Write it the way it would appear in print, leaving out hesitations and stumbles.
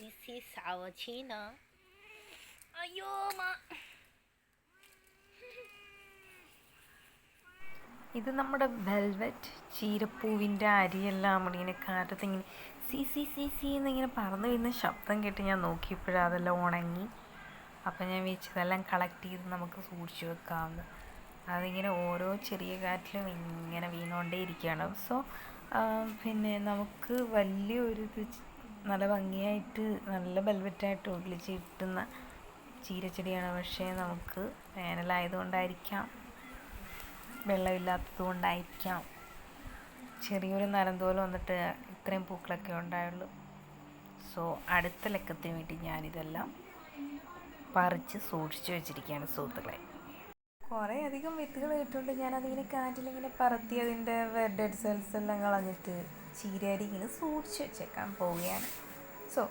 This is our China. അയ്യോ ഇത് നമ്മുടെ വെൽവെറ്റ് ചീരപ്പൂവിൻ്റെ അരിയെല്ലാം ഇങ്ങനെ കാറ്റത്ത് ഇങ്ങനെ സി സി സി സി എന്നിങ്ങനെ പറന്നു വീഴുന്ന ശബ്ദം കേട്ട് ഞാൻ നോക്കിയപ്പോഴാണ് അതെല്ലാം ഉണങ്ങി. അപ്പം ഞാൻ വിചാരിച്ചതെല്ലാം കളക്ട് ചെയ്ത് നമുക്ക് സൂക്ഷിച്ച് വെക്കാമെന്ന്. അതിങ്ങനെ ഓരോ ചെറിയ കാറ്റിലും ഇങ്ങനെ വീണുകൊണ്ടേ ഇരിക്കുകയാണ്. സോ പിന്നെ നമുക്ക് വലിയൊരു നല്ല ഭംഗിയായിട്ട് നല്ല വെൽവെറ്റായിട്ട് ഒളിച്ച് കിട്ടുന്ന ചീരച്ചെടിയാണ്. പക്ഷേ നമുക്ക് വേനലായതുകൊണ്ടായിരിക്കാം, വെള്ളമില്ലാത്തത് കൊണ്ടായിരിക്കാം, ചെറിയൊരു നരന്തോല് വന്നിട്ട് ഇത്രയും പൂക്കളൊക്കെ ഉണ്ടായുള്ളൂ. സോ അടുത്ത ലക്കത്തിന് വേണ്ടി ഞാനിതെല്ലാം പറിച്ച് സൂക്ഷിച്ച് വെച്ചിരിക്കുകയാണ് സുഹൃത്തുക്കളെ. കുറേ അധികം വിത്തുകൾ കിട്ടുകൊണ്ട് ഞാനതിങ്ങനെ കാറ്റിലിങ്ങനെ പറത്തി അതിൻ്റെ ഡെഡ് സെൽസ് എല്ലാം കളഞ്ഞിട്ട് ചീരയരി ഇങ്ങനെ സൂക്ഷിച്ച് വെച്ചേക്കാൻ പോവുകയാണ്. സോ